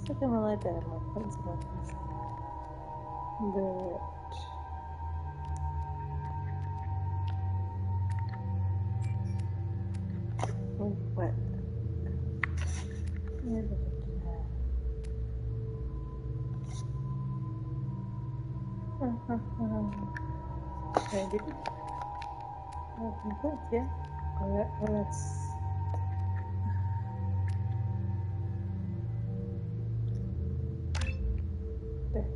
Look at my light there, my friends and my friends. But what? Yeah, okay, did it? Good, yeah. Well, that's there.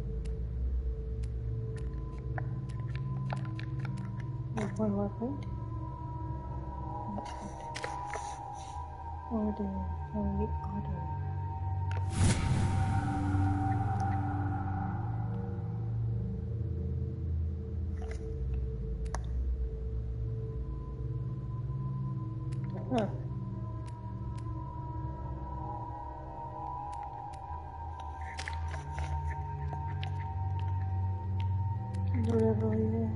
One more point. Order, only order. Huh. Really, yeah.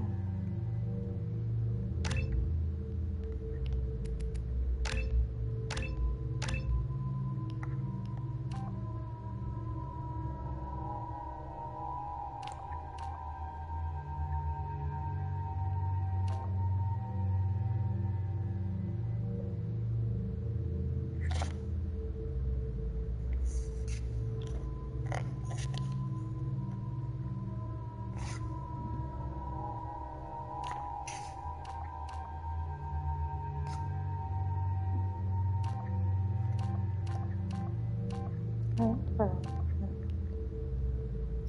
Right,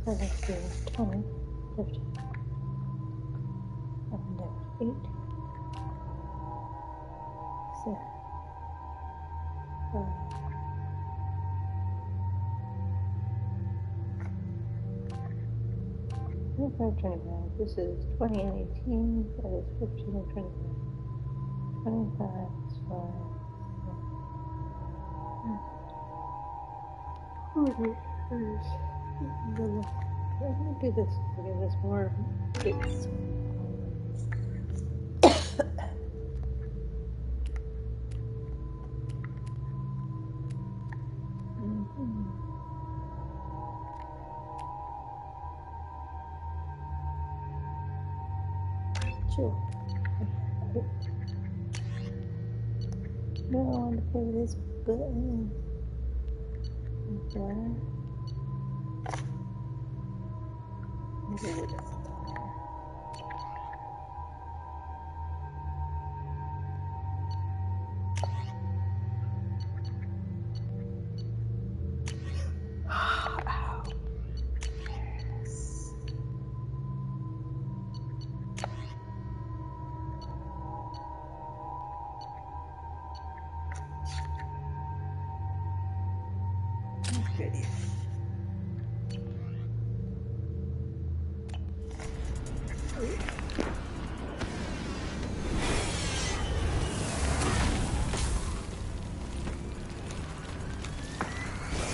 17, 20, 50, 8, 6, 5, 25, 25. This is 20 and 18. That is 15 and 25. 25 is 5. 40 is. Let me do this to give us more dates. Sure. No, I want to play with this button. Okay. Maybe it doesn't. Okay.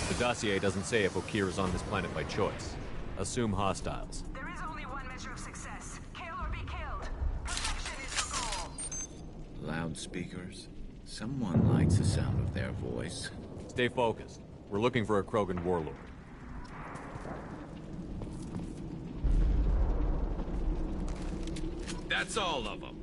The dossier doesn't say if Okeer is on this planet by choice. Assume hostiles. There is only one measure of success. Kill or be killed. Perfection is the goal. Loudspeakers? Someone likes the sound of their voice. Stay focused. We're looking for a Krogan warlord. That's all of them.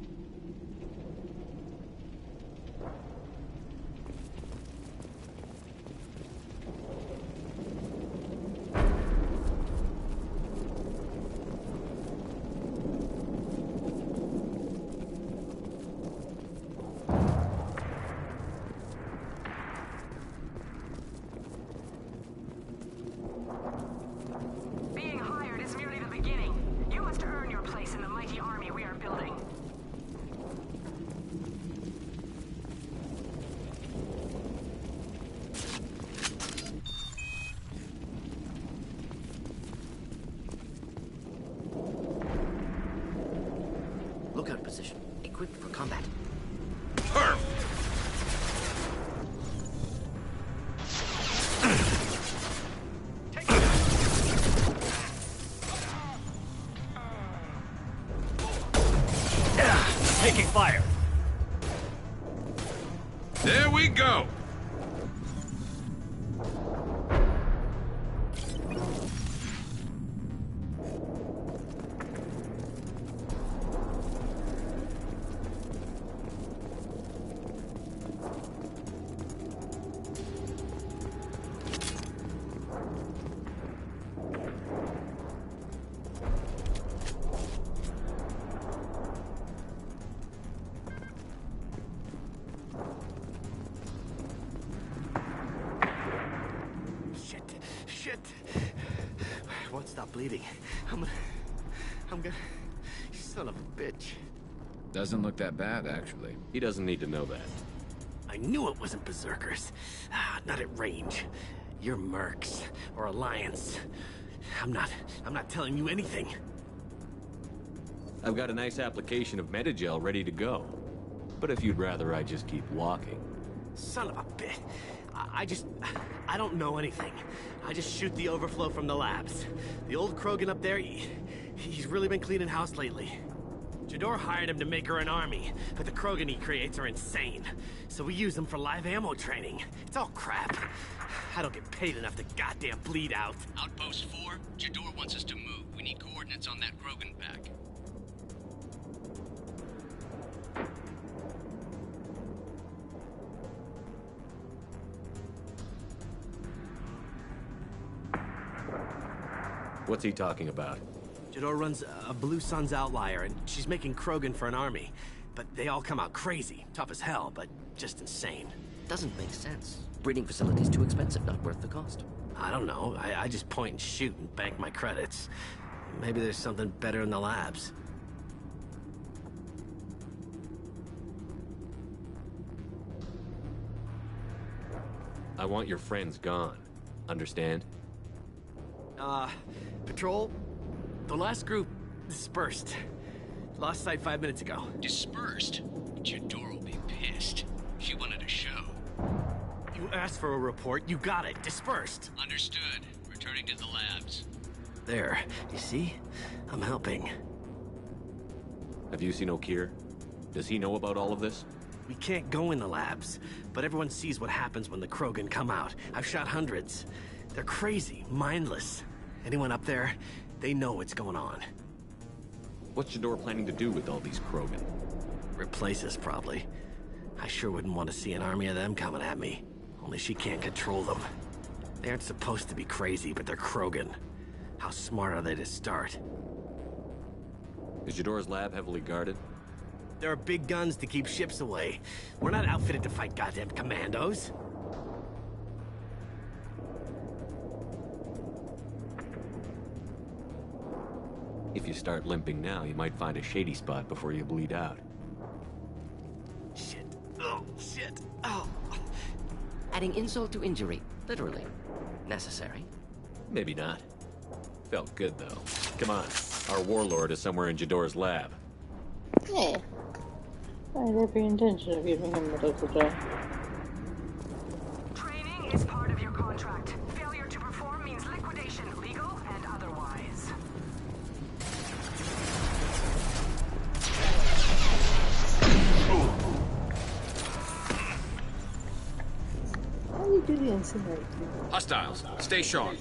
Being hired is merely the beginning. You must earn your place in the mighty army we are building. Lookout position. Equipped for combat. Perfect! Taking fire! There we go! shit. I won't stop bleeding. I'm gonna... You son of a bitch. Doesn't look that bad, actually. He doesn't need to know that. I knew it wasn't Berserkers. Not at range. You're Mercs, or Alliance. I'm not telling you anything. I've got a nice application of Metagel ready to go. But if you'd rather I just keep walking... Son of a bitch. I don't know anything. I just shoot the overflow from the labs. The old Krogan up there, he's really been cleaning house lately. Jador hired him to make her an army, but the Krogan he creates are insane. So we use them for live ammo training. It's all crap. I don't get paid enough to goddamn bleed out. Outpost 4, Jador wants us to move. We need coordinates on that Krogan pack. What's he talking about? Jador runs a Blue Suns outlier, and she's making Krogan for an army. But they all come out crazy. Tough as hell, but just insane. Doesn't make sense. Breeding facility's too expensive, not worth the cost. I don't know. I just point and shoot and bank my credits. Maybe there's something better in the labs. I want your friends gone. Understand? Patrol? The last group dispersed. Lost sight 5 minutes ago. Dispersed? Jador will be pissed. She wanted a show. You asked for a report, you got it. Dispersed. Understood. Returning to the labs. There. You see? I'm helping. Have you seen Okeer? Does he know about all of this? We can't go in the labs, but everyone sees what happens when the Krogan come out. I've shot hundreds. They're crazy, mindless. Anyone up there, they know what's going on. What's Jador planning to do with all these Krogan? Replace us, probably. I sure wouldn't want to see an army of them coming at me. Only she can't control them. They aren't supposed to be crazy, but they're Krogan. How smart are they to start? Is Jador's lab heavily guarded? There are big guns to keep ships away. We're not outfitted to fight goddamn commandos. If you start limping now, you might find a shady spot before you bleed out. Shit. Oh, shit. Oh. Adding insult to injury, literally. Necessary. Maybe not. Felt good, though. Come on. Our warlord is somewhere in Jador's lab. Yeah. I had every intention of giving him the local job. Training is part of your contract. Failure to perform means liquidation, legal and otherwise. How do you do the incinerator? Hostiles, stay sharp.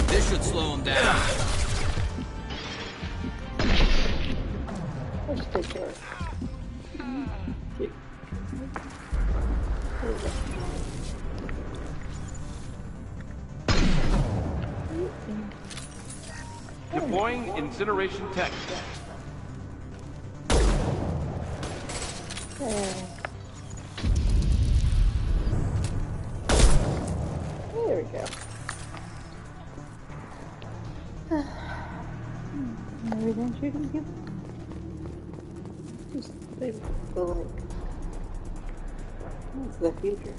This should slow him down. Let's take care of it. Deploying incineration tech. There we go. Are we done shooting people? Just leave the link. That's the future.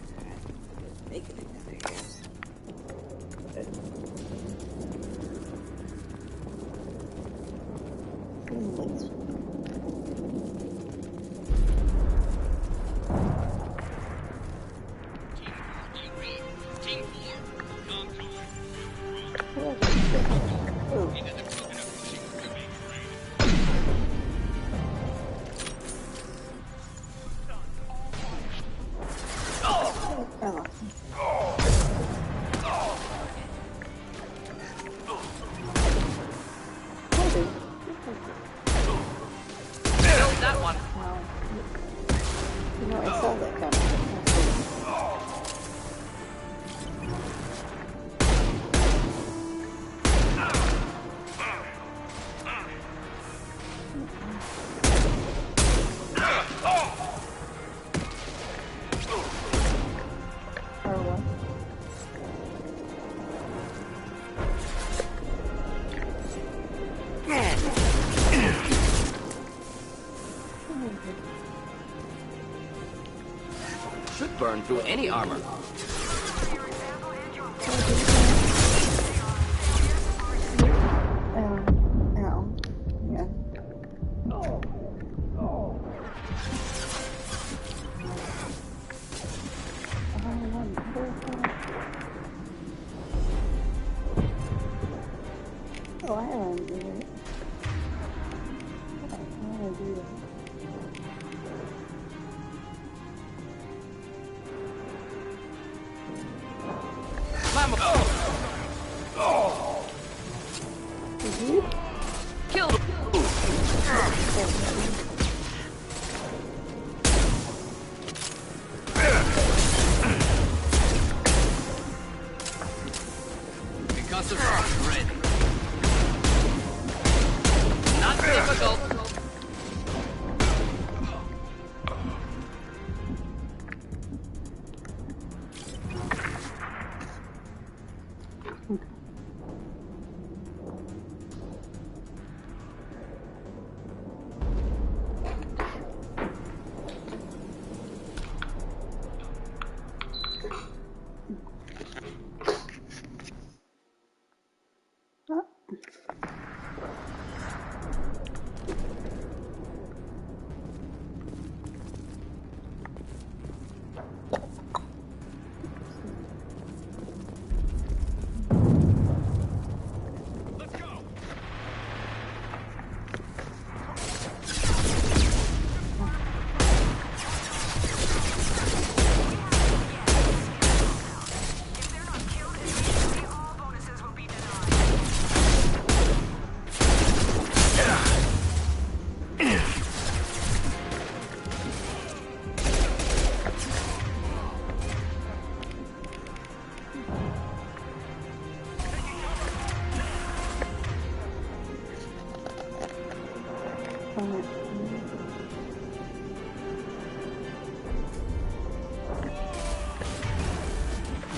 Make it together, yes. Links. Team 4, Tom Oh. Into the Krogan are pushing through. burn through any armor. Ow. Yeah. Oh, I want to do it. I want to do it. Climb up. Kill. Concussive charge ready. Not difficult.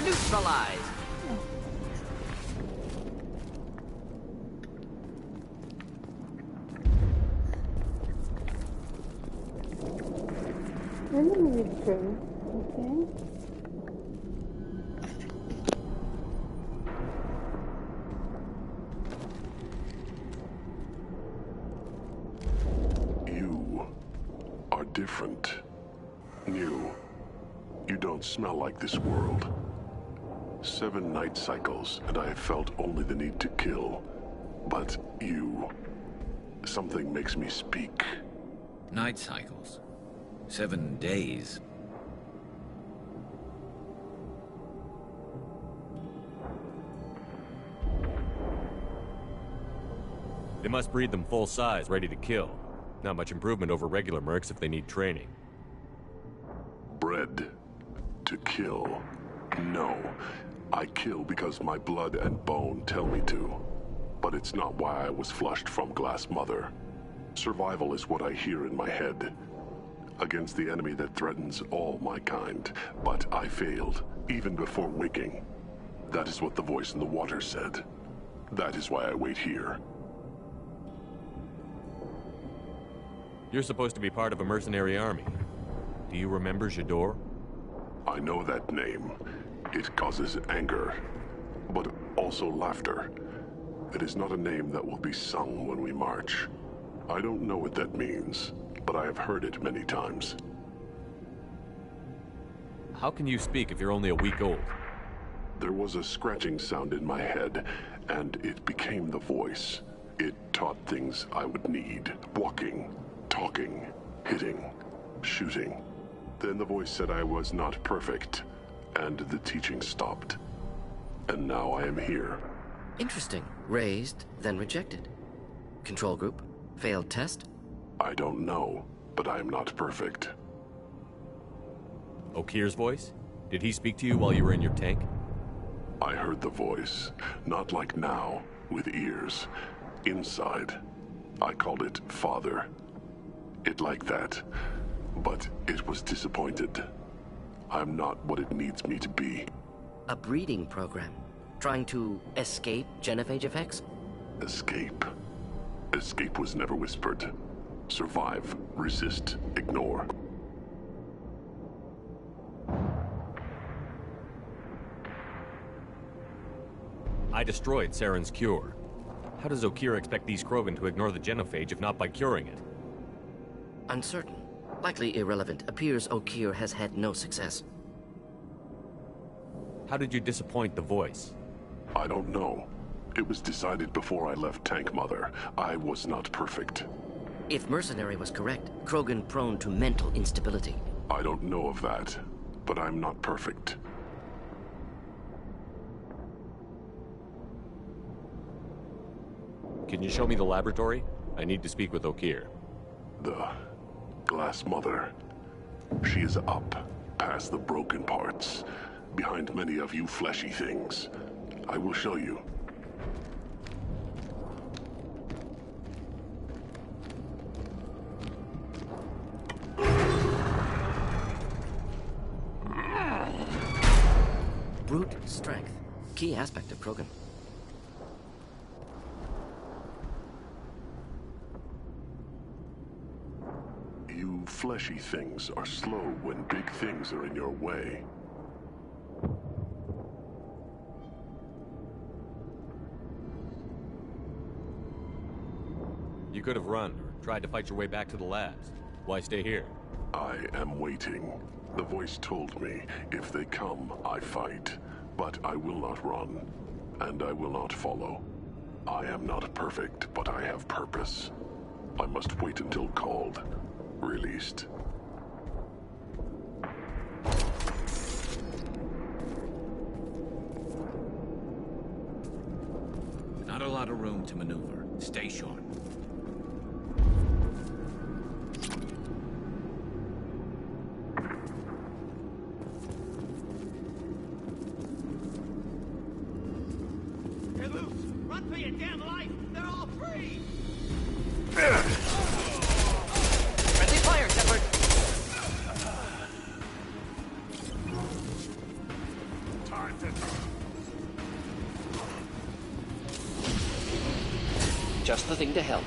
Neutralize. Enemy true. Okay. You are different. New. You don't smell like this world. 7 night cycles, and I have felt only the need to kill. But you... something makes me speak. Night cycles. 7 days. They must breed them full size, ready to kill. Not much improvement over regular mercs if they need training. Bred to kill. No. I kill because my blood and bone tell me to. But it's not why I was flushed from Glass Mother. Survival is what I hear in my head. Against the enemy that threatens all my kind. But I failed, even before waking. That is what the voice in the water said. That is why I wait here. You're supposed to be part of a mercenary army. Do you remember J'dor? I know that name. It causes anger, but also laughter. It is not a name that will be sung when we march. I don't know what that means, but I have heard it many times. How can you speak if you're only a week old? There was a scratching sound in my head, and it became the voice. It taught things I would need. Walking, talking, hitting, shooting. Then the voice said I was not perfect, and the teaching stopped. And now I am here. Interesting. Raised, then rejected. Control group? Failed test? I don't know, but I am not perfect. Okir's voice? Did he speak to you while you were in your tank? I heard the voice, not like now, with ears. Inside. I called it Father. It like that. But it was disappointed. I'm not what it needs me to be. A breeding program. Trying to escape genophage effects? Escape. Escape was never whispered. Survive, resist, ignore. I destroyed Saren's cure. How does Okeer expect these Krogan to ignore the genophage if not by curing it? Uncertain. Likely irrelevant. Appears Okeer has had no success. How did you disappoint the Voice? I don't know. It was decided before I left Tank Mother. I was not perfect. If Mercenary was correct, Krogan prone to mental instability. I don't know of that, but I'm not perfect. Can you show me the laboratory? I need to speak with Okeer. The Glass Mother. She is up, past the broken parts, behind many of you fleshy things. I will show you. Brute strength. Key aspect of Krogan. You fleshy things are slow when big things are in your way. You could have run, or tried to fight your way back to the labs. Why stay here? I am waiting. The Voice told me, if they come, I fight. But I will not run, and I will not follow. I am not perfect, but I have purpose. I must wait until called, released. Not a lot of room to maneuver. Stay sharp. They're loose! Run for your damn life! They're all free! Friendly fire, Shepard! Just the thing to help.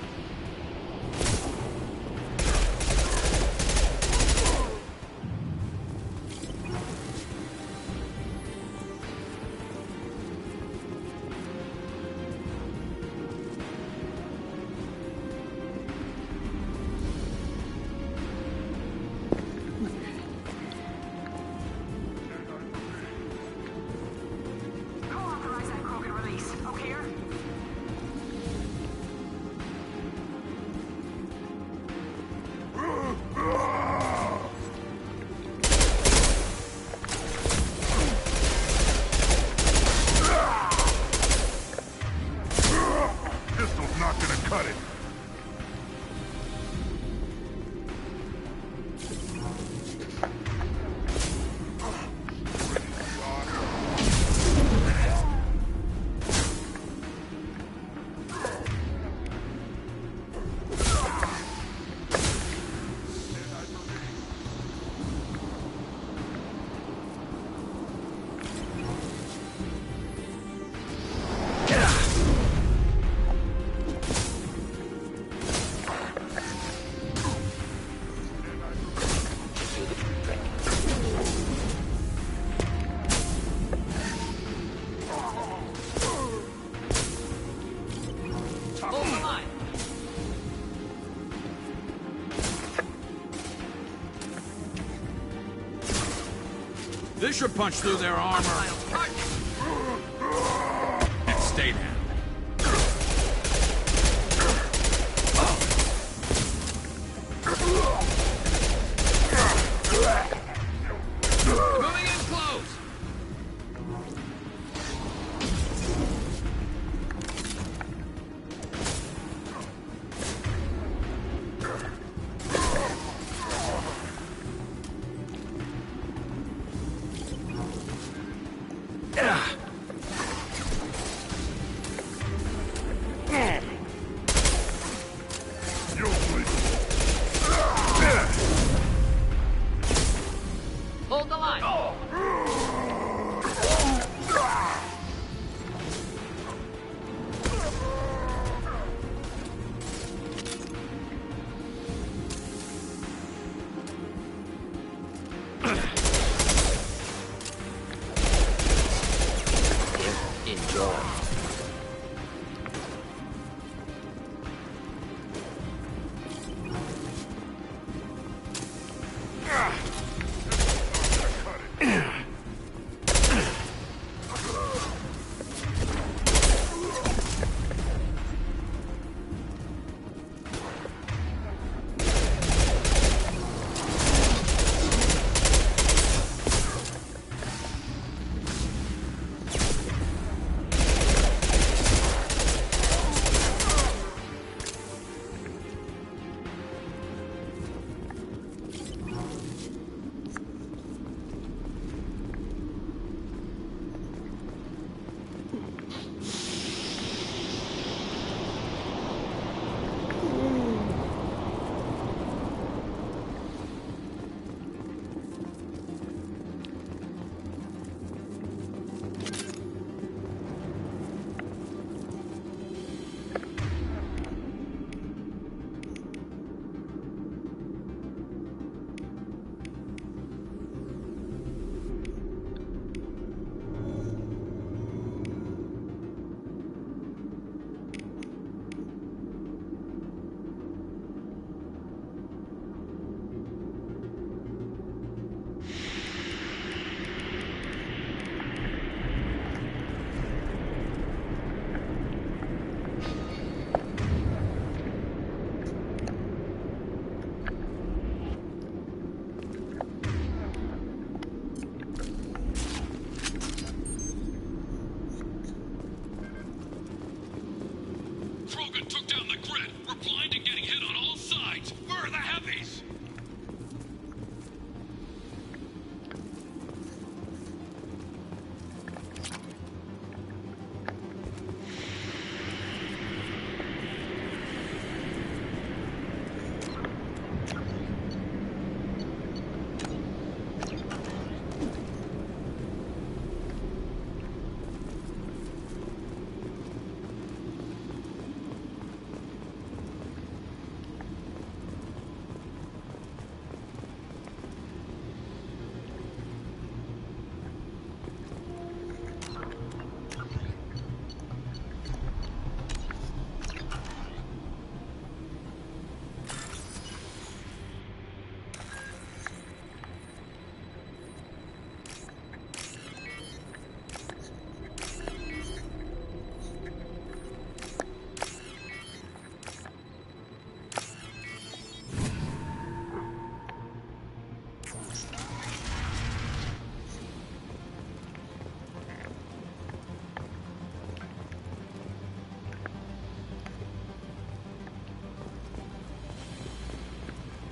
Go authorize that Krogan release. Okeer? Pistol's not gonna cut it. This should punch through their armor. And stay down. Moving in close. Krogan took down the grid. We're blind and getting hit on all sides. Where are the heavies?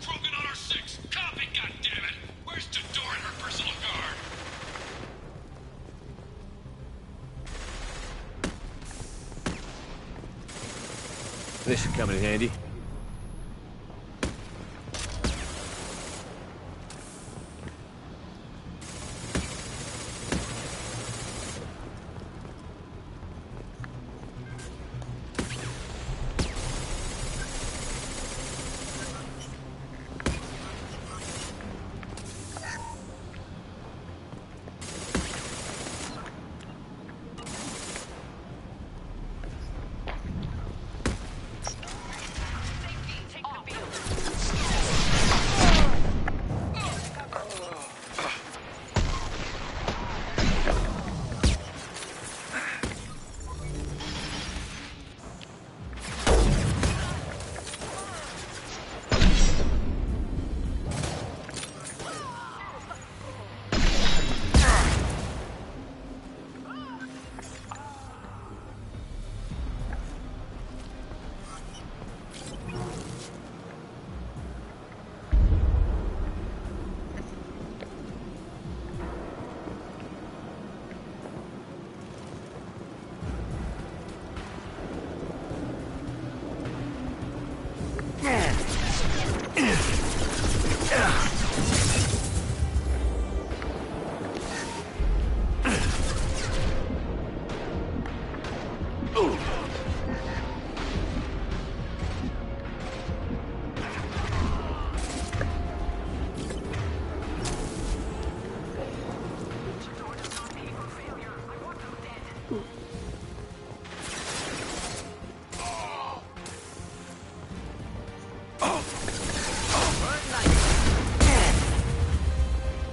Krogan on our 6. Copy, goddammit! Where's Jador and her personal guard? This should come in handy.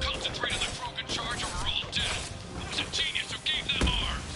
Concentrate on the Krogan charge or we're all dead. Who was a genius who gave them arms?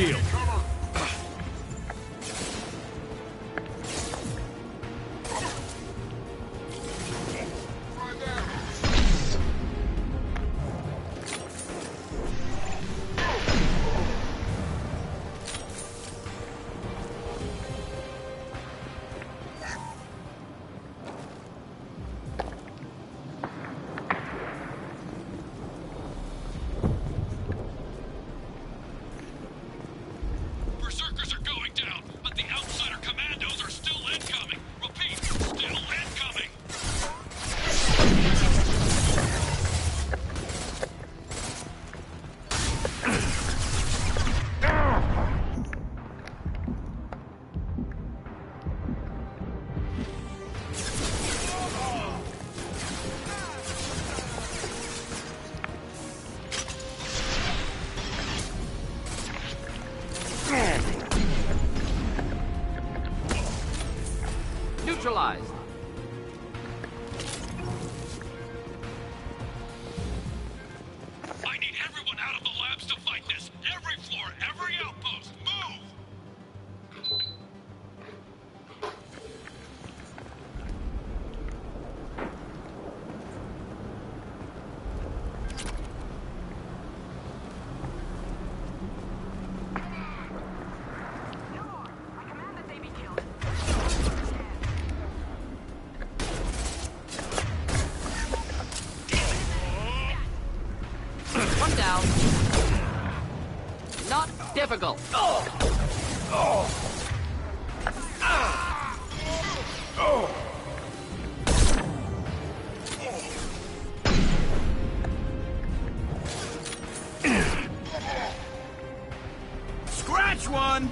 shield. Berserkers are going down, but the outsider commandos are still incoming. Repeat, still incoming. Neutralized. I need everyone out of the labs to fight this. Every floor, every outpost, move! I command that they be killed. One down. Not difficult. Scratch one!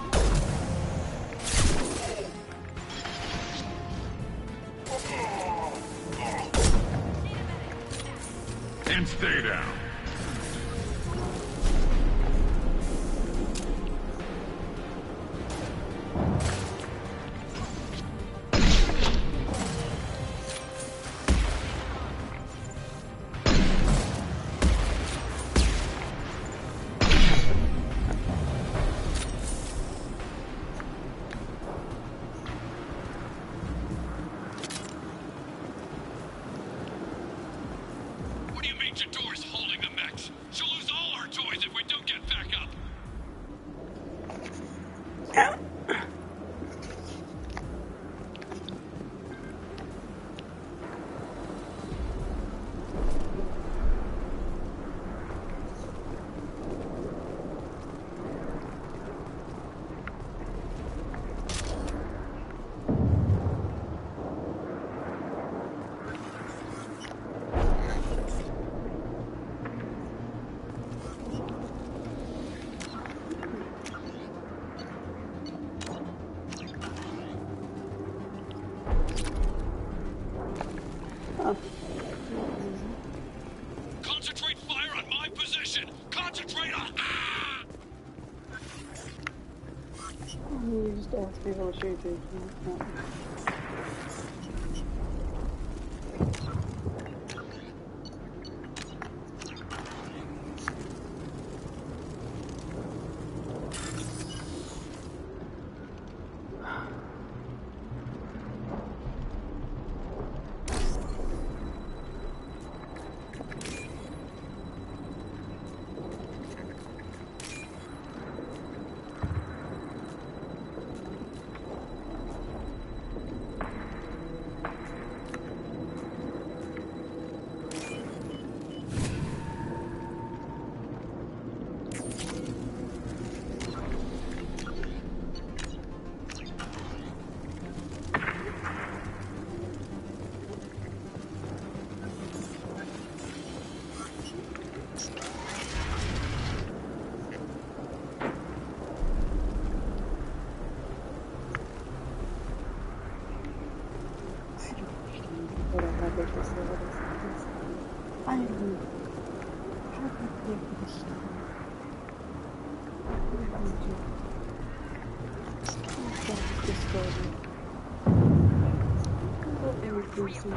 And stay down. What do you mean Jador's holding the mechs? She'll lose all her toys if we don't get back up. Concentrate fire on my position! Concentrate on... Ah! You just ask people to shoot you. other facilities in this. I mean, how can I pay for this stuff? What am I doing? This building. What everything's in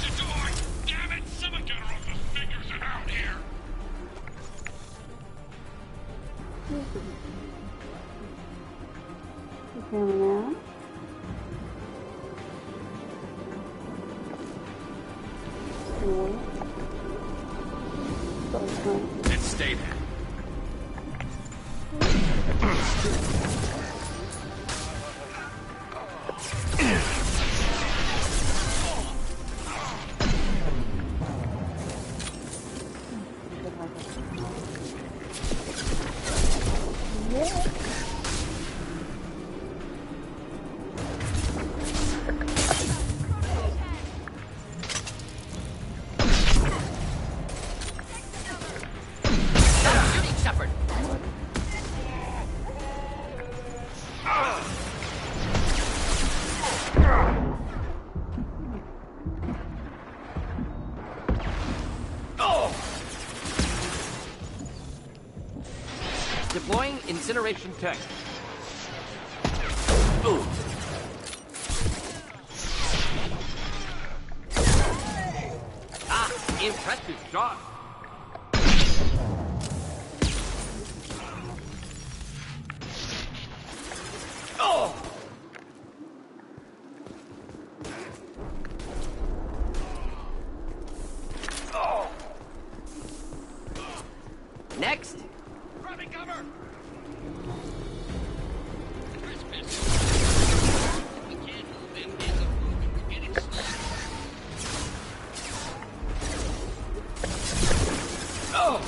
Jador! Damn it! Camera now. And stay there. Deploying incineration tech. Ooh. Ah, impressive shot. Oh! Oh! Next. Grabbing cover! Oh!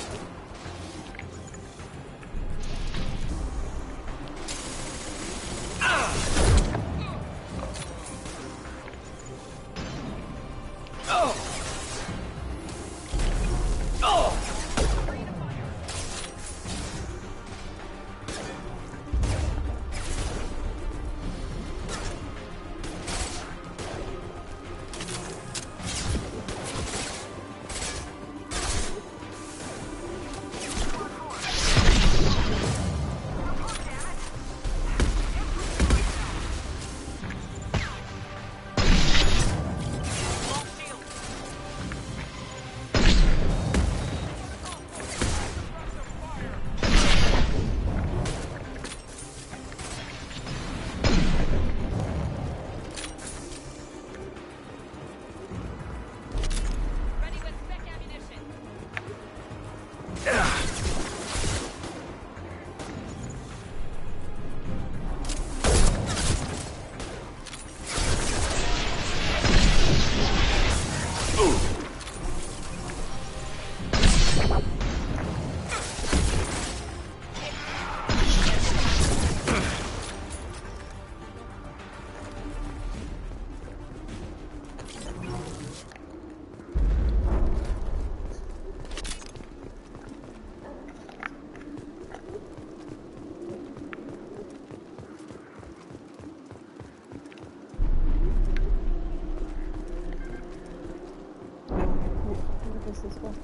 This one.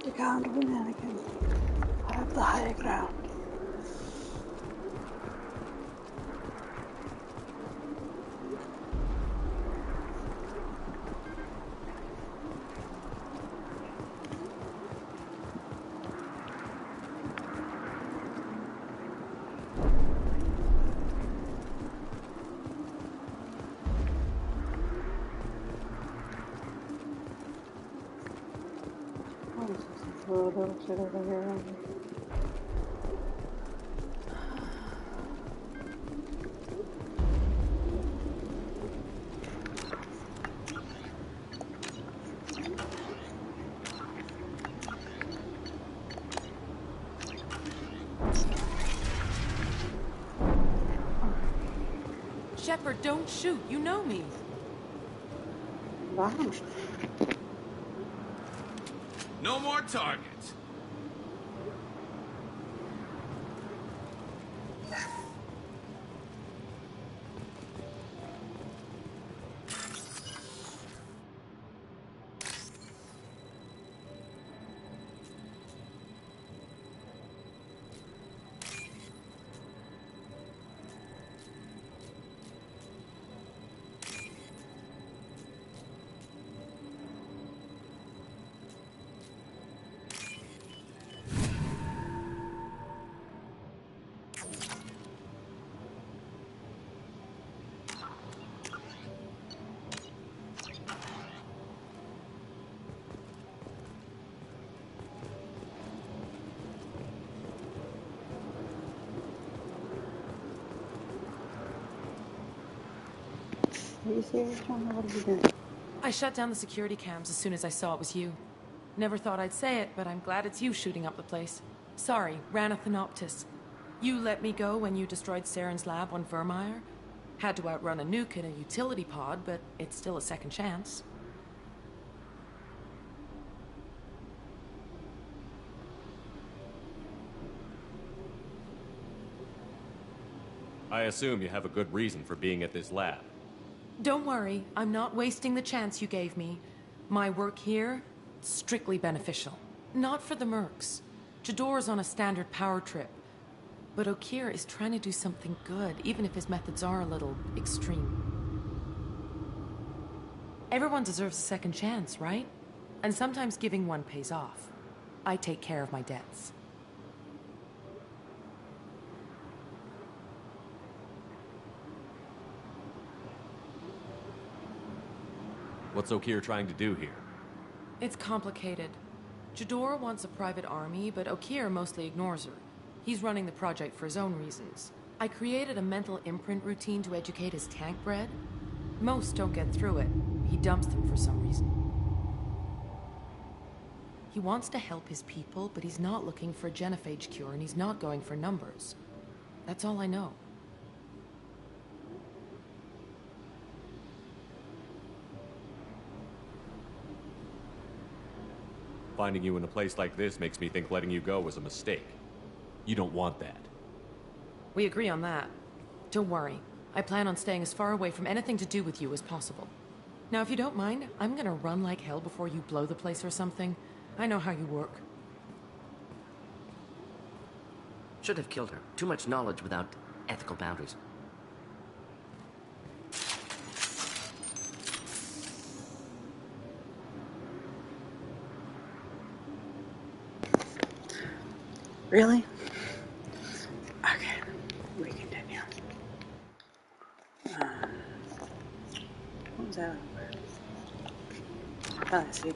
The Count of Mannequin. I have the higher ground. Little shit over here. Shepard, don't shoot. You know me. Wow. No more targets. you serious, John? What are you doing? I shut down the security cams as soon as I saw it was you. Never thought I'd say it, but I'm glad it's you shooting up the place. Sorry, Rana Thanoptis. You let me go when you destroyed Saren's lab on Vermeer. Had to outrun a nuke in a utility pod, but it's still a second chance. I assume you have a good reason for being at this lab. Don't worry, I'm not wasting the chance you gave me. My work here, strictly beneficial. Not for the mercs. Jador's on a standard power trip. But Okeer is trying to do something good, even if his methods are a little extreme. Everyone deserves a second chance, right? And sometimes giving one pays off. I take care of my debts. What's Okeer trying to do here? It's complicated. Jador wants a private army, but Okeer mostly ignores her. He's running the project for his own reasons. I created a mental imprint routine to educate his tank bred. Most don't get through it. He dumps them for some reason. He wants to help his people, but he's not looking for a genophage cure, and he's not going for numbers. That's all I know. Finding you in a place like this makes me think letting you go was a mistake. You don't want that. We agree on that. Don't worry. I plan on staying as far away from anything to do with you as possible. Now, if you don't mind, I'm gonna run like hell before you blow the place or something. I know how you work. Should have killed her. Too much knowledge without ethical boundaries. Really? Okay, we continue. What was that? Oh, I see.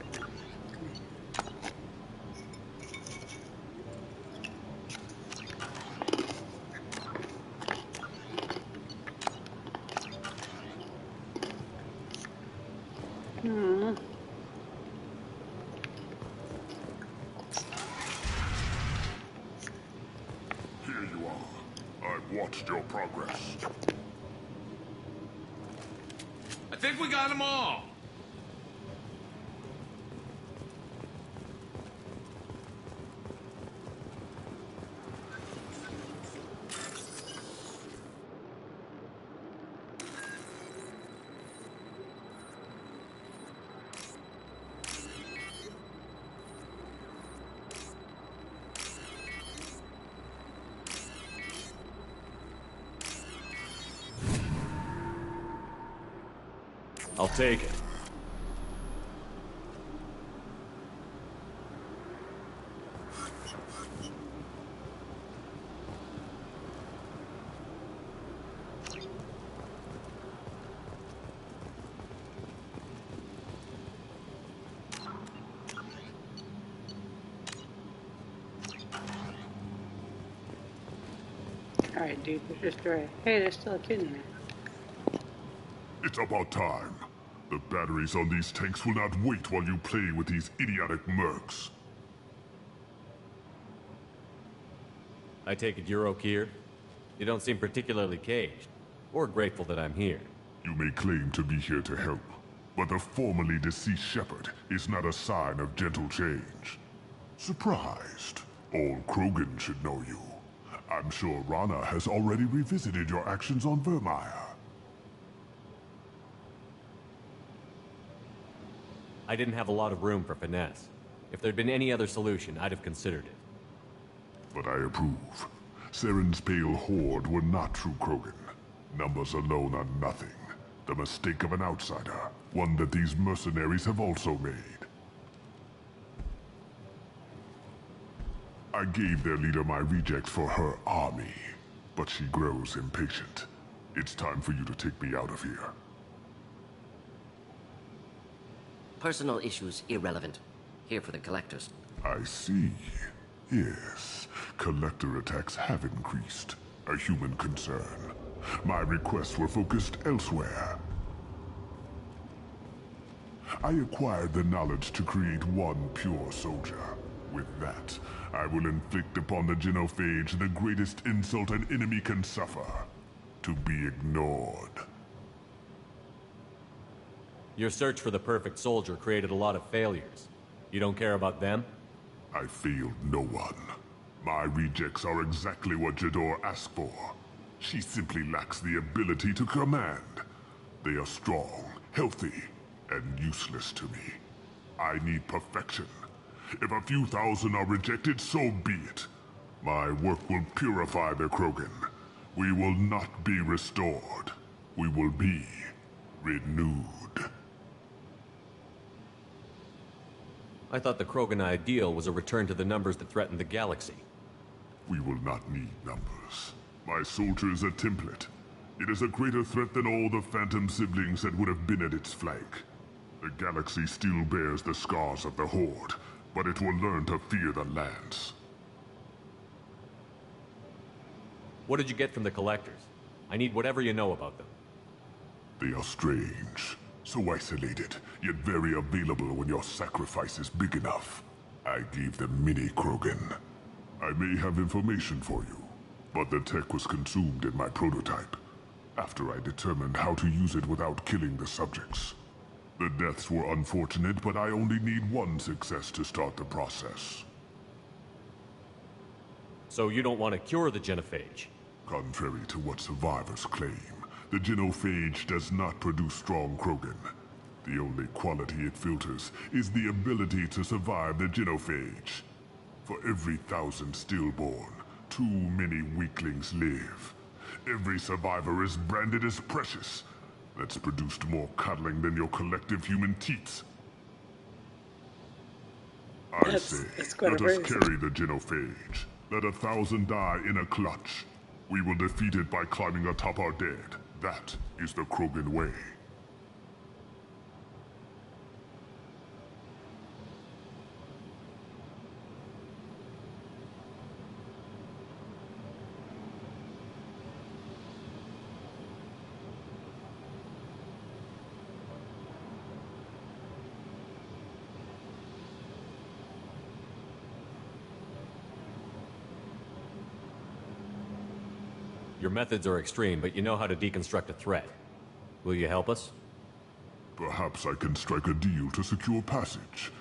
Watched your progress. I think we got them all. I'll take it. Alright, dude, let's destroy it. Hey, there's still a kid in there. It's about time. The batteries on these tanks will not wait while you play with these idiotic mercs. I take it you're Okeer? You don't seem particularly caged, or grateful that I'm here. You may claim to be here to help, but the formerly deceased Shepard is not a sign of gentle change. Surprised? All Krogan should know you. I'm sure Rana has already revisited your actions on Vermeer. I didn't have a lot of room for finesse. If there'd been any other solution, I'd have considered it. But I approve. Saren's pale horde were not true Krogan. Numbers alone are nothing. The mistake of an outsider, one that these mercenaries have also made. I gave their leader my rejects for her army, but she grows impatient. It's time for you to take me out of here. Personal issues irrelevant. Here for the collectors. I see. Yes, collector attacks have increased. A human concern. My requests were focused elsewhere. I acquired the knowledge to create one pure soldier. With that, I will inflict upon the genophage the greatest insult an enemy can suffer. To be ignored. Your search for the perfect soldier created a lot of failures. You don't care about them? I failed no one. My rejects are exactly what Jador asked for. She simply lacks the ability to command. They are strong, healthy, and useless to me. I need perfection. If a few thousand are rejected, so be it. My work will purify the Krogan. We will not be restored. We will be renewed. I thought the Krogan ideal was a return to the numbers that threatened the galaxy. We will not need numbers. My soldier is a template. It is a greater threat than all the Phantom siblings that would have been at its flank. The galaxy still bears the scars of the Horde, but it will learn to fear the Lance. What did you get from the Collectors? I need whatever you know about them. They are strange. So isolated, yet very available when your sacrifice is big enough. I gave them mini Krogan. I may have information for you, but the tech was consumed in my prototype, after I determined how to use it without killing the subjects. The deaths were unfortunate, but I only need one success to start the process. So you don't want to cure the genophage? Contrary to what survivors claim, the genophage does not produce strong Krogan. The only quality it filters is the ability to survive the genophage. For every 1,000 stillborn, too many weaklings live. Every survivor is branded as precious. That's produced more cuddling than your collective human teats. I say, let us carry the genophage. Let 1,000 die in a clutch. We will defeat it by climbing atop our dead. That is the Krogan way. Your methods are extreme, but you know how to deconstruct a threat. Will you help us? Perhaps I can strike a deal to secure passage,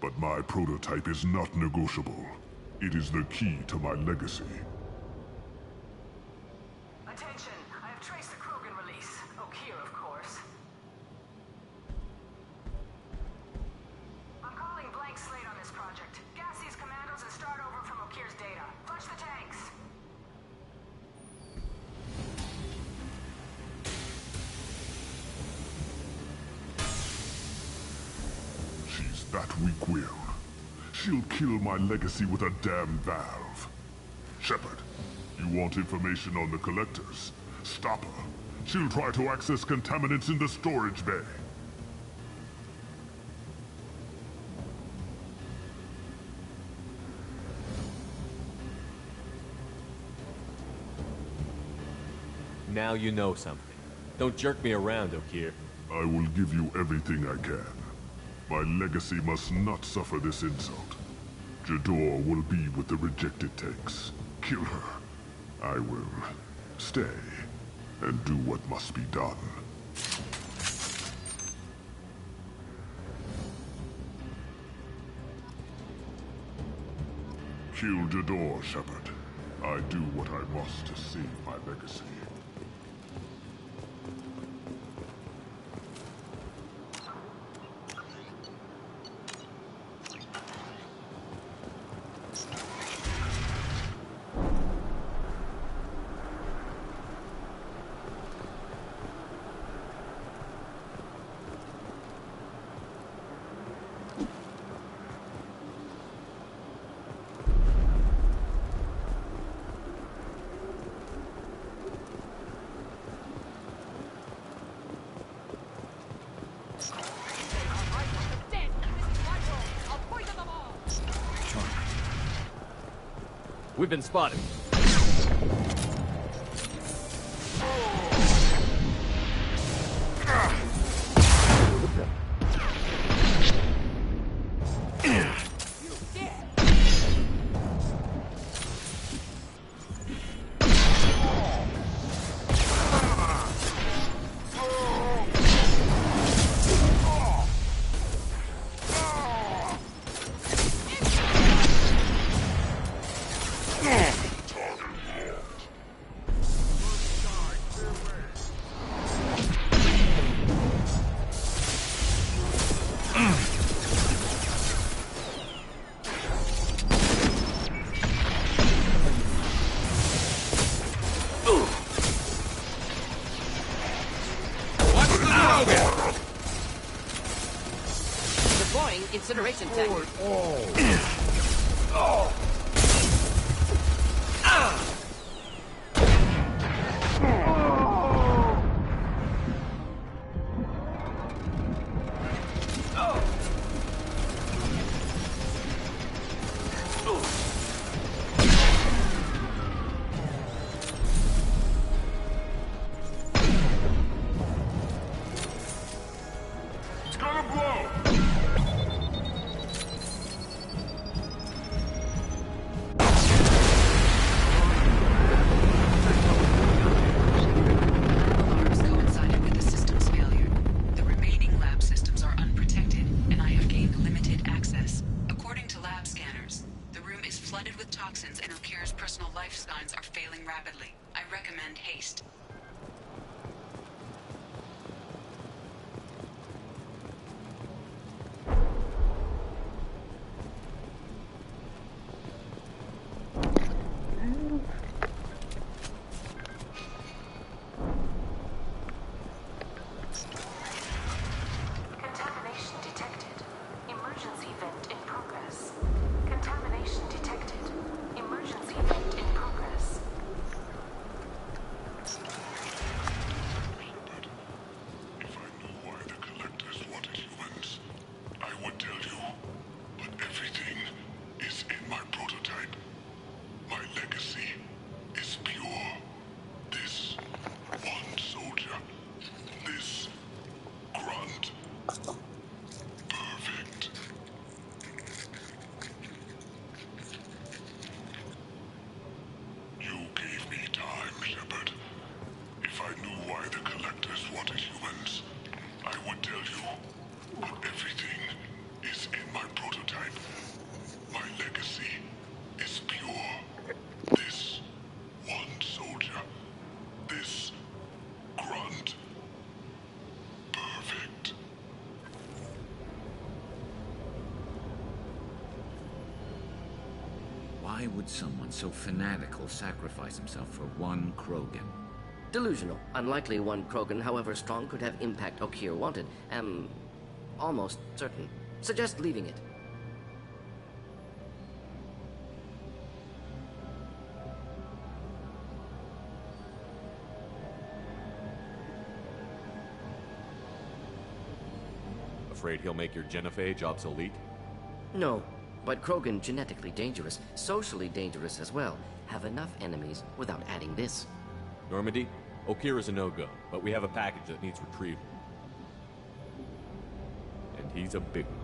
but my prototype is not negotiable. It is the key to my legacy. Attention! I have traced the Krogan release. Okeer, of course. I'm calling blank slate on this project. Gas these commandos and start over from Okeer's data. Flush the tanks! She's that weak-willed. She'll kill my legacy with a damn valve. Shepard, you want information on the Collectors? Stop her. She'll try to access contaminants in the storage bay. Now you know something. Don't jerk me around, Okeer. I will give you everything I can. My legacy must not suffer this insult. Jador will be with the rejected tanks. Kill her. I will stay and do what must be done. Kill Jador, Shepard. I do what I must to save my legacy. We've been spotted. incineration tech. It's gonna blow! Alarms coincided with the system's failure. The remaining lab systems are unprotected, and I have gained limited access. According to lab scanners, the room is flooded with toxins and Okir's personal life signs are failing rapidly. I recommend haste. Contamination detected. Emergency vent in progress. Contamination detected. Emergency vent in progress. If I knew why the Collectors wanted humans, I would tell you. But everything is in my prototype. My legacy is pure. This one soldier. This grunt. Perfect. You gave me time, Shepard. If I knew why the Collectors wanted humans, I would tell you. But everything is in my prototype. My legacy is pure. This one soldier. This grunt. Perfect. Why would someone so fanatical sacrifice himself for one Krogan? Delusional. Unlikely one Krogan, however strong, could have impact Okir wanted. Am almost certain. Suggest leaving it. Afraid he'll make your genophage obsolete? No, but Krogan genetically dangerous, socially dangerous as well. Have enough enemies without adding this. Normandy, Okir is a no-go, but we have a package that needs retrieval. And he's a big one.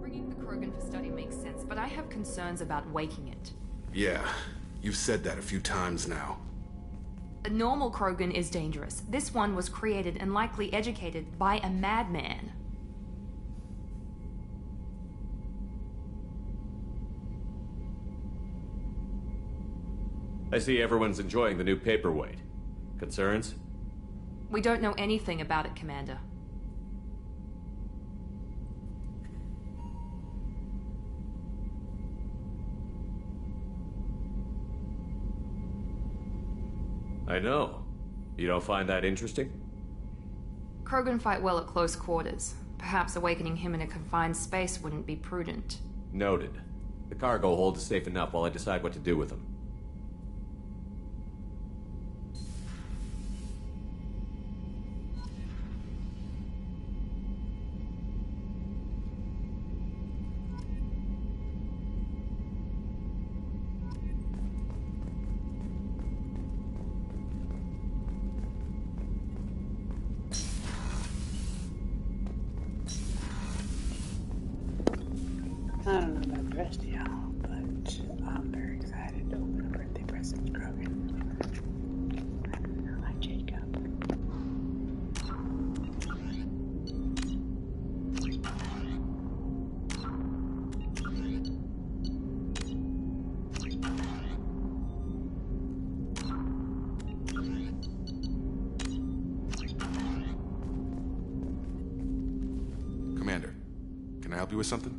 Bringing the Krogan for study makes sense, but I have concerns about waking it. Yeah, you've said that a few times now. A normal Krogan is dangerous. This one was created and likely educated by a madman. I see everyone's enjoying the new paperweight. Concerns? We don't know anything about it, Commander. I know. You don't find that interesting? Krogan fight well at close quarters. Perhaps awakening him in a confined space wouldn't be prudent. Noted. The cargo hold is safe enough while I decide what to do with them. I don't know about the rest of y'all, but I'm very excited. Presence Krogan. I like Jacob. Commander, can I help you with something?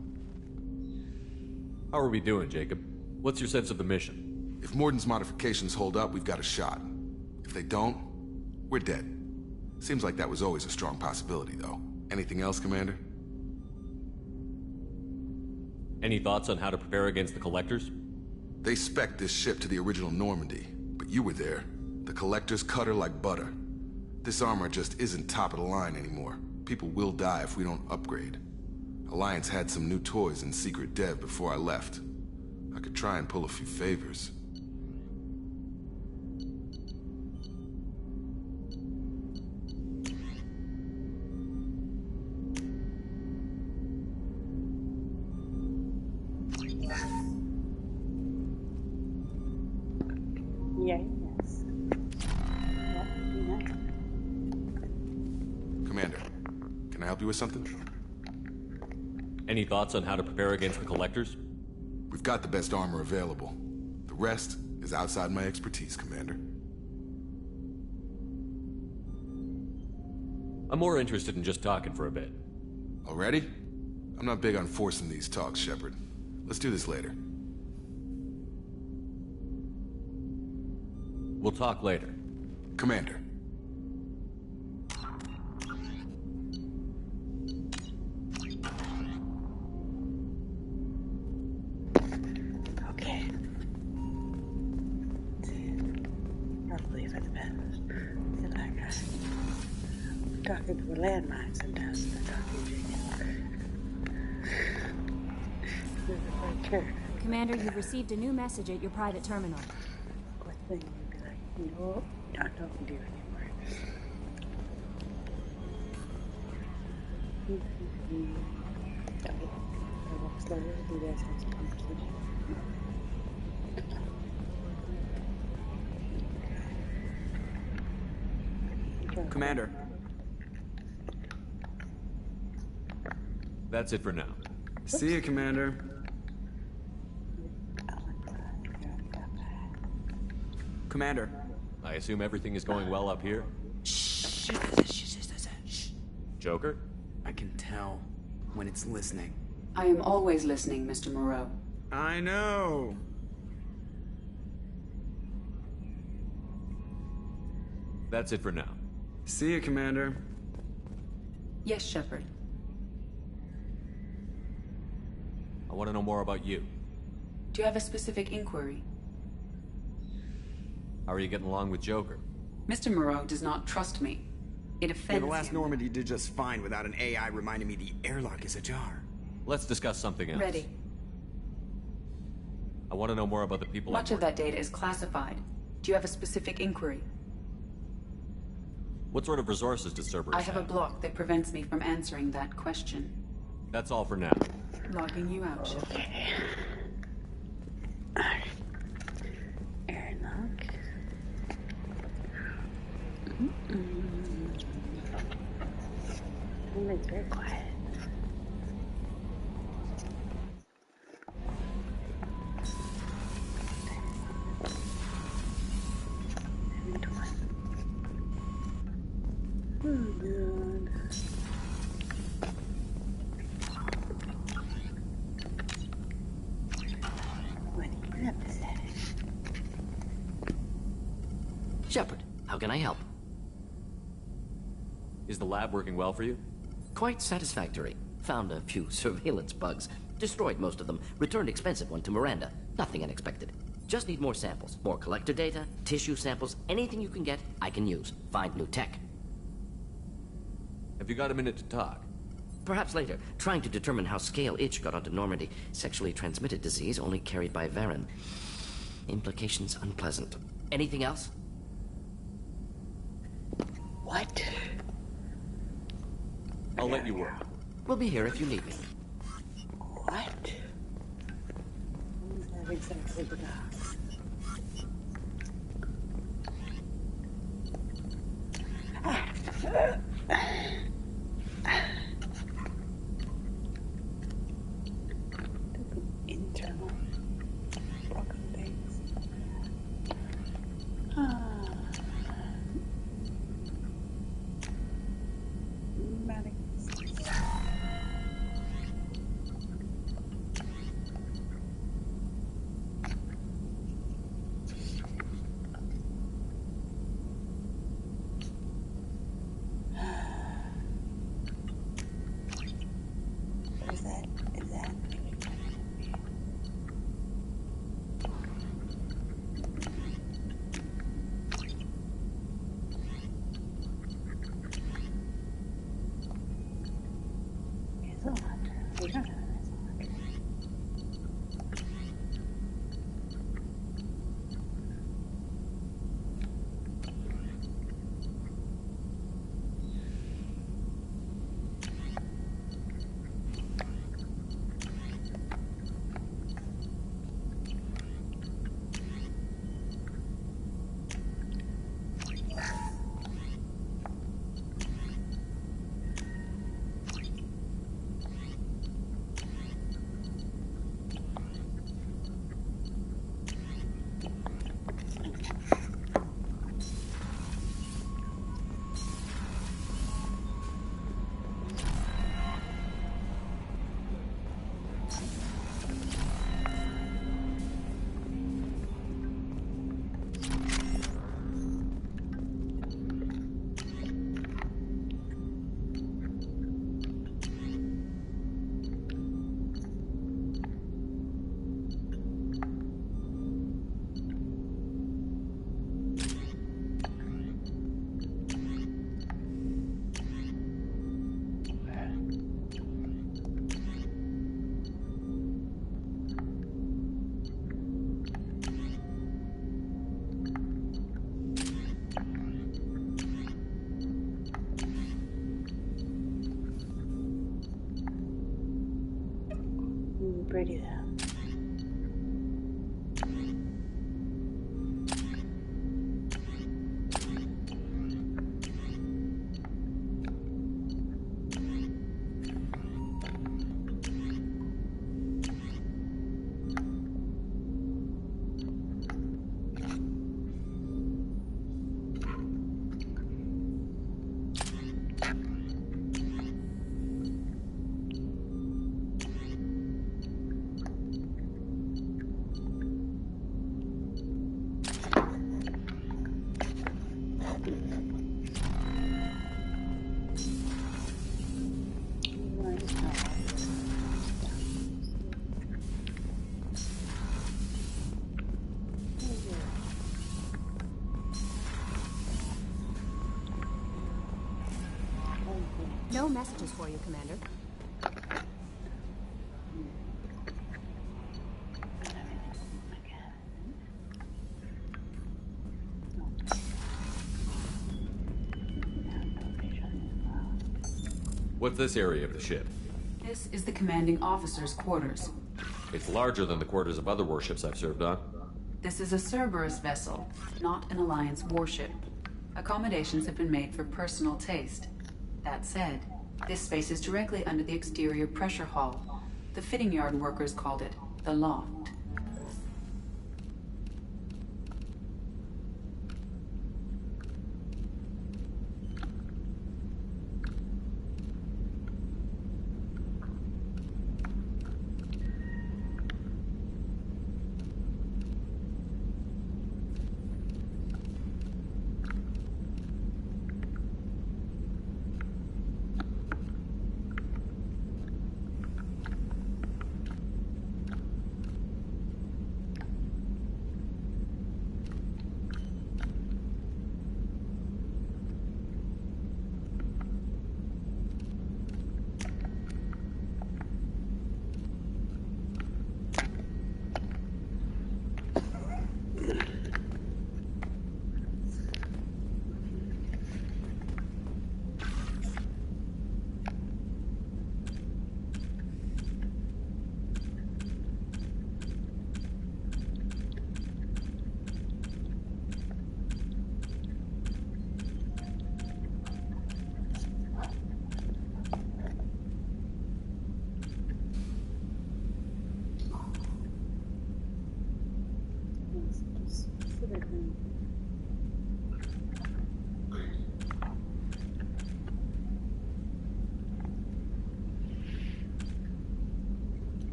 How are we doing, Jacob? What's your sense of the mission? If Morden's modifications hold up, we've got a shot. If they don't, we're dead. Seems like that was always a strong possibility, though. Anything else, Commander? Any thoughts on how to prepare against the Collectors? They spec'd this ship to the original Normandy, but you were there. The Collectors cut her like butter. This armor just isn't top of the line anymore. People will die if we don't upgrade. Alliance had some new toys in secret dev before I left. I could try and pull a few favors. Yes. That would be nice. Commander, can I help you with something? Any thoughts on how to prepare against the Collectors? We've got the best armor available. The rest is outside my expertise, Commander. I'm more interested in just talking for a bit. Already? I'm not big on forcing these talks, Shepard. Let's do this later. We'll talk later. Commander. Okay. Probably for the best. Feel like I'm talking to a landmine sometimes. I'm talking to you. Commander, you've received a new message at your private terminal. What thing you'd be like, no, not talking to you anymore. I walk slowly, you guys have some conversation. Commander. That's it for now. See you, Commander. Commander. I assume everything is going well up here? Joker? I can tell when it's listening. I am always listening, Mr. Moreau. I know. That's it for now. See you, Commander. Yes, Shepard. I want to know more about you. Do you have a specific inquiry? How are you getting along with Joker? Mr. Moreau does not trust me. It offends the last him. Normandy did just fine without an AI reminding me the airlock is ajar. Let's discuss something else. Ready. I want to know more about the people. Much of that data is classified. Do you have a specific inquiry? What sort of resources does Cerberus I have a block that prevents me from answering that question. That's all for now. Logging you out, Shepard. Airlock. It's very quiet. Oh, God. What do you have to say? Shepard, how can I help? Is the lab working well for you? Quite satisfactory. Found a few surveillance bugs. Destroyed most of them. Returned expensive one to Miranda. Nothing unexpected. Just need more samples. More collector data, tissue samples, anything you can get, I can use. Find new tech. Have you got a minute to talk? Perhaps later. Trying to determine how Scale Itch got onto Normandy. Sexually transmitted disease only carried by Varen. Implications unpleasant. Anything else? What? I'll let you work. We'll be here if you need me. What? What is that exactly about? Alrighty then. No messages for you, Commander. What's this area of the ship? This is the commanding officer's quarters. It's larger than the quarters of other warships I've served on. This is a Cerberus vessel, not an Alliance warship. Accommodations have been made for personal taste. That said, this space is directly under the exterior pressure hull. The fitting yard workers called it the loft.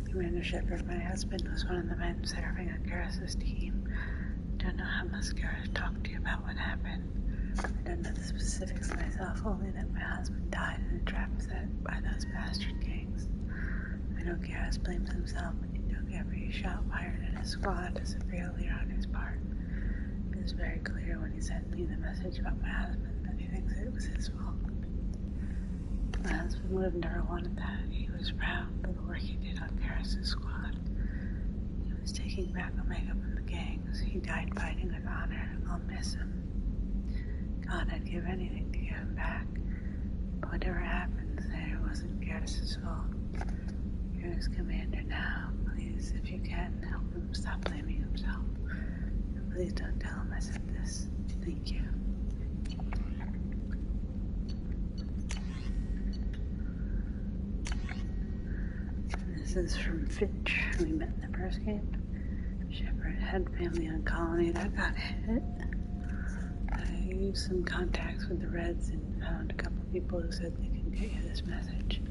Commander Shepard, my husband was one of the men serving on Garrus's team. Don't know how Mascara talked to you about what happened. I don't know the specifics myself, only that my husband died in a trap set by those bastard gangs. I know Garrus blames himself, but he took every shot fired at his squad as a failure on his part. It was very clear when he sent me the message about my husband that he thinks it was his fault. My husband would have never wanted that. He was proud of the work he did on Garrus's squad. He was taking back Omega from the gangs. He died fighting with honor. I'll miss him. God, I'd give anything to get him back. But whatever happens there wasn't Garrus's fault. You're his commander now. Please, if you can, help him stop blaming himself. And please don't tell him I said this. Thank you. This is from Fitch. We met in the first camp. Shepard had family on colony that got hit. I used some contacts with the Reds and found a couple people who said they can get you this message.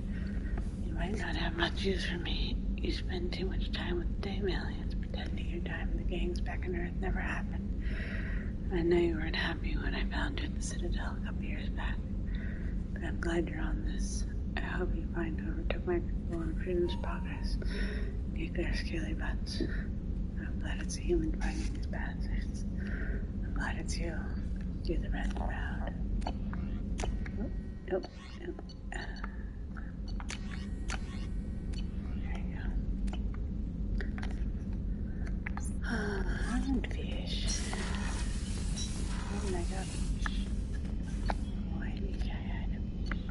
You might not have much use for me. You spend too much time with the Dame aliens, pretending your time in the gangs back on Earth never happened. I know you weren't happy when I found you at the Citadel a couple years back, but I'm glad you're on this. I hope you find whoever took my people on Freedom's Progress. Kick their scaly butts. I'm glad it's a human finding these bastards. I'm glad it's you. Do the Red proud. Oh, nope, nope. There you go. And fish. And I got fish. Why did I hide a fish?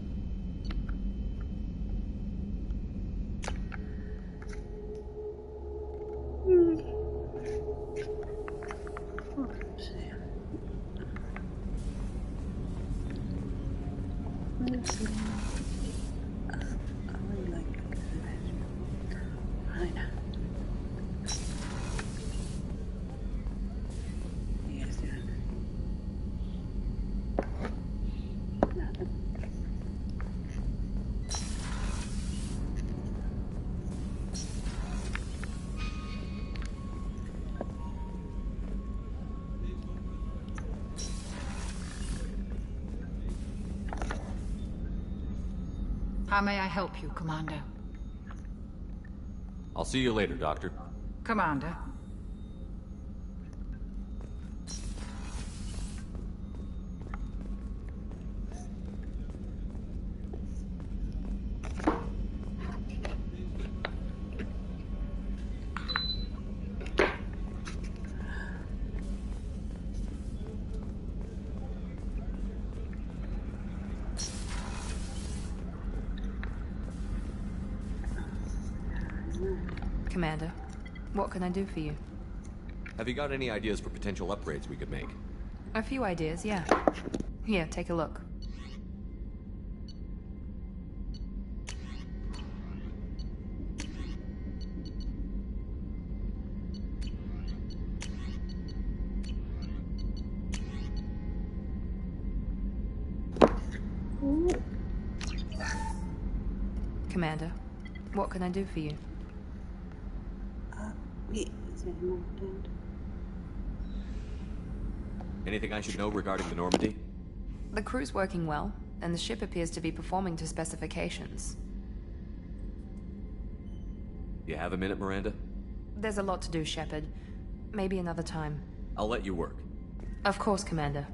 Let's see. I would like to look at the vegetables. I know. What are you guys doing? Nothing. How may I help you, Commander? I'll see you later, Doctor. Commander. Commander, what can I do for you? Have you got any ideas for potential upgrades we could make? A few ideas, yeah. Here, take a look. Commander, what can I do for you? Wait, is there more dead? Anything I should know regarding the Normandy? The crew's working well, and the ship appears to be performing to specifications. You have a minute, Miranda? There's a lot to do, Shepard. Maybe another time. I'll let you work. Of course, Commander.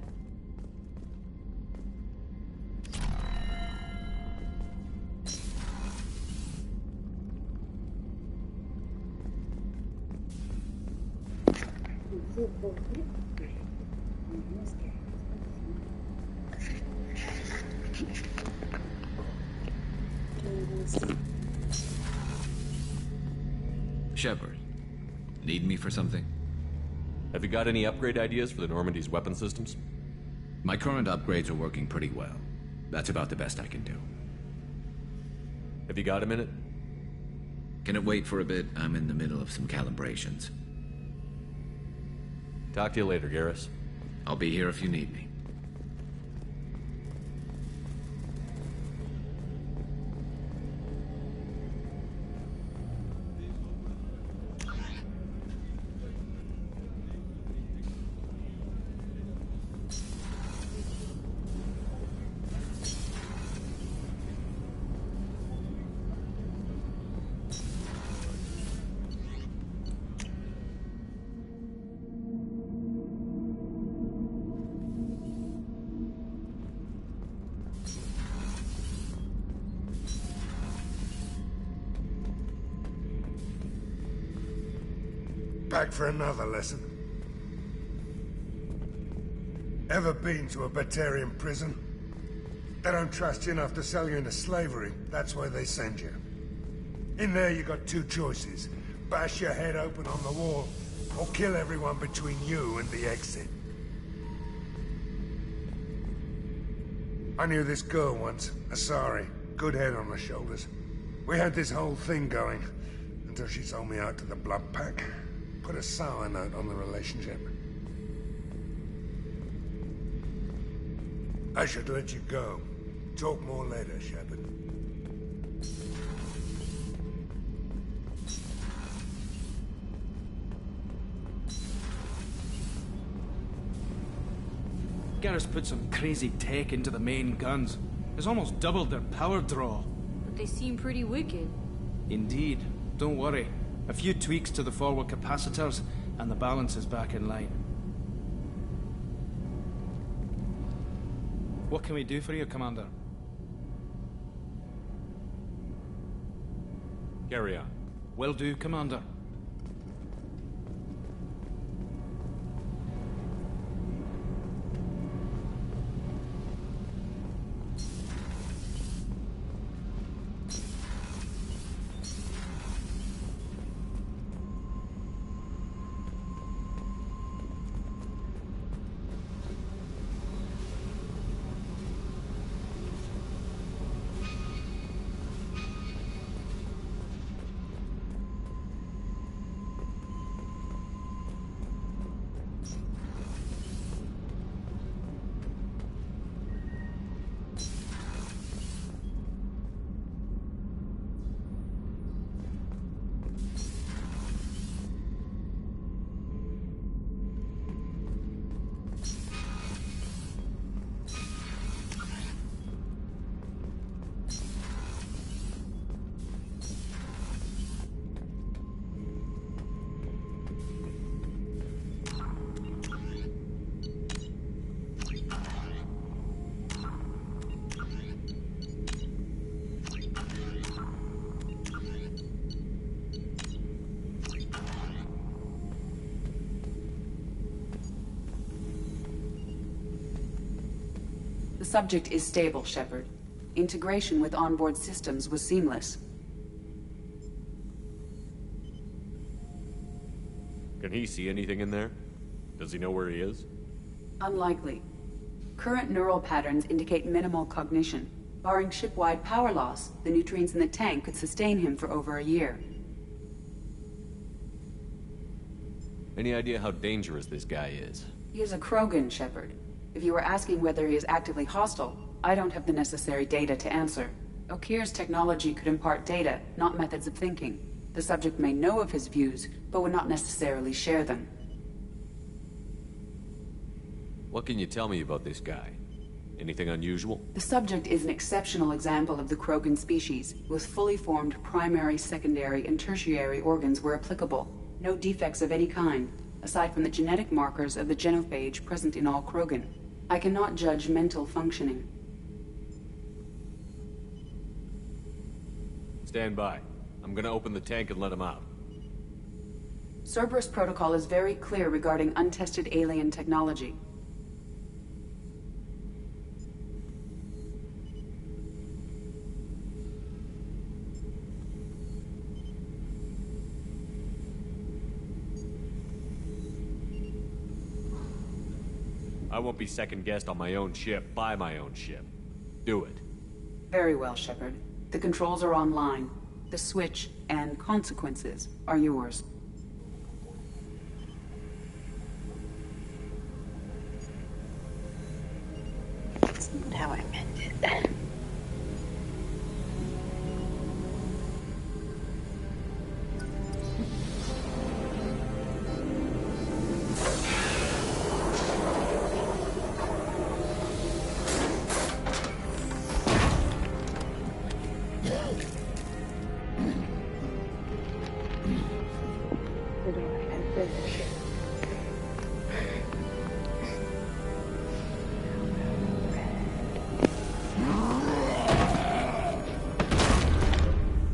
Shepard, need me for something? Have you got any upgrade ideas for the Normandy's weapon systems? My current upgrades are working pretty well. That's about the best I can do. Have you got a minute? Can it wait for a bit? I'm in the middle of some calibrations. Talk to you later, Garrus. I'll be here if you need me. Back for another lesson. Ever been to a Batarian prison? They don't trust you enough to sell you into slavery. That's why they send you. In there you got two choices. Bash your head open on the wall, or kill everyone between you and the exit. I knew this girl once, Asari. Good head on her shoulders. We had this whole thing going, until she sold me out to the Blood Pack. Put a sour note on the relationship. I should let you go. Talk more later, Shepard. Garrus put some crazy tech into the main guns. It's almost doubled their power draw. But they seem pretty wicked. Indeed. Don't worry. A few tweaks to the forward capacitors, and the balance is back in line. What can we do for you, Commander? Carry on. Will do, Commander. The subject is stable, Shepard. Integration with onboard systems was seamless. Can he see anything in there? Does he know where he is? Unlikely. Current neural patterns indicate minimal cognition. Barring ship-wide power loss, the nutrients in the tank could sustain him for over a year. Any idea how dangerous this guy is? He is a Krogan, Shepard. If you were asking whether he is actively hostile, I don't have the necessary data to answer. Okeer's technology could impart data, not methods of thinking. The subject may know of his views, but would not necessarily share them. What can you tell me about this guy? Anything unusual? The subject is an exceptional example of the Krogan species, with fully formed primary, secondary, and tertiary organs where applicable. No defects of any kind, aside from the genetic markers of the genophage present in all Krogan. I cannot judge mental functioning. Stand by. I'm gonna open the tank and let him out. Cerberus protocol is very clear regarding untested alien technology. I won't be second-guessed on my own ship, by my own ship. Do it. Very well, Shepard. The controls are online. The switch and consequences are yours. That's not how I meant it.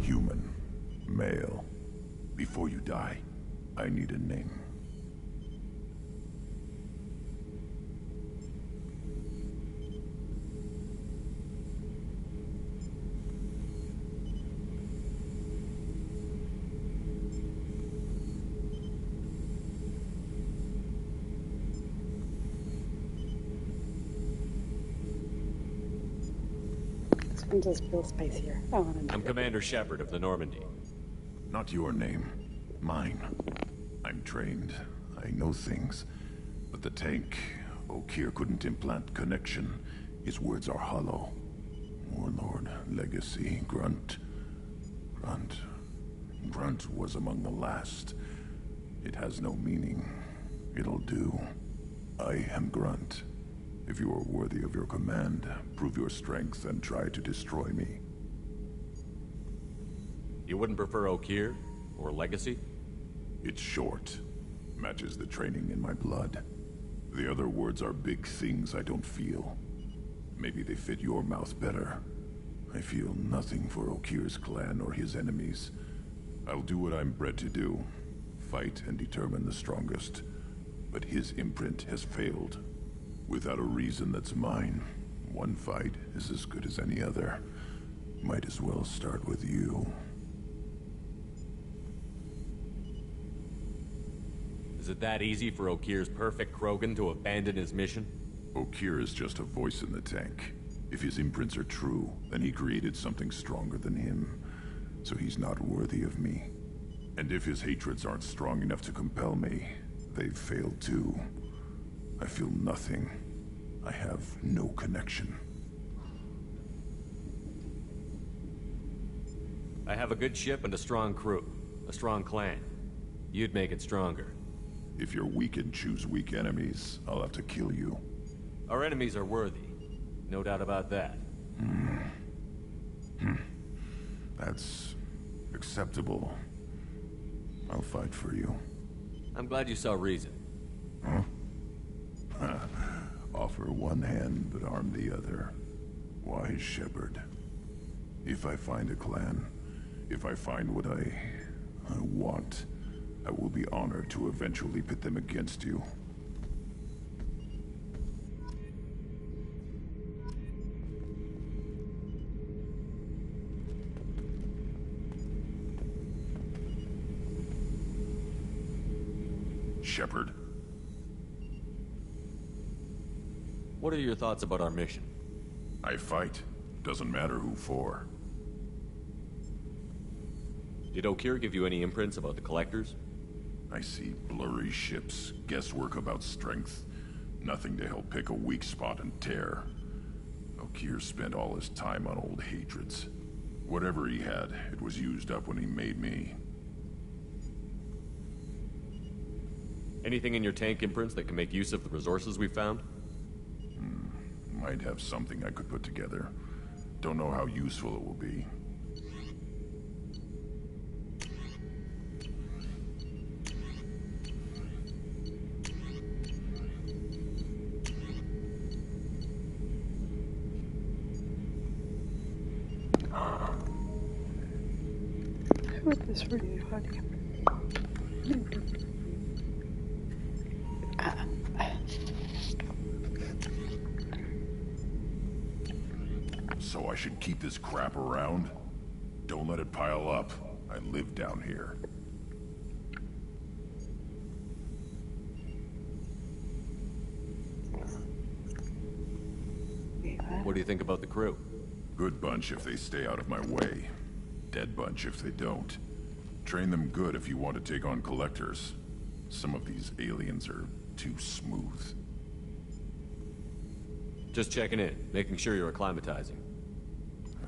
Human. Male. Before you die, I need a name. one does feel spicier. I want to I'm Commander Shepard of the Normandy. Not your name. Mine. I'm trained. I know things. But the tank, Okeer couldn't implant connection. His words are hollow. Warlord, Legacy, Grunt. Grunt was among the last. It has no meaning. It'll do. I am Grunt. If you are worthy of your command, prove your strength and try to destroy me. You wouldn't prefer Okeer? Or Legacy? It's short. Matches the training in my blood. The other words are big things I don't feel. Maybe they fit your mouth better. I feel nothing for Okeer's clan or his enemies. I'll do what I'm bred to do. Fight and determine the strongest. But his imprint has failed. Without a reason that's mine. One fight is as good as any other. Might as well start with you. Is it that easy for Okeer's perfect Krogan to abandon his mission? Okeer is just a voice in the tank. If his imprints are true, then he created something stronger than him. So he's not worthy of me. And if his hatreds aren't strong enough to compel me, they've failed too. I feel nothing. I have no connection. I have a good ship and a strong crew. A strong clan. You'd make it stronger. If you're weak and choose weak enemies, I'll have to kill you. Our enemies are worthy. No doubt about that. That's acceptable. I'll fight for you. I'm glad you saw reason. Huh? Offer one hand, but arm the other. Wise Shepard. If I find a clan, if I find what I want, I will be honored to eventually pit them against you. Shepard. What are your thoughts about our mission? I fight. Doesn't matter who for. Did Okeer give you any imprints about the Collectors? I see blurry ships, guesswork about strength. Nothing to help pick a weak spot and tear. Okeer spent all his time on old hatreds. Whatever he had, it was used up when he made me. Anything in your tank imprints that can make use of the resources we found? Might have something I could put together. Don't know how useful it will be. With this radio audio. So I should keep this crap around? Don't let it pile up. I live down here. What do you think about the crew? Good bunch if they stay out of my way. Dead bunch if they don't. Train them good if you want to take on Collectors. Some of these aliens are too smooth. Just checking in, making sure you're acclimatizing.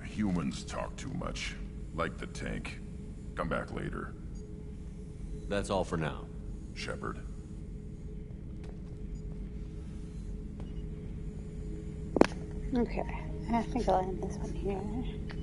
Humans talk too much. Like the tank. Come back later. That's all for now. Shepard. Okay, I think I'll end this one here.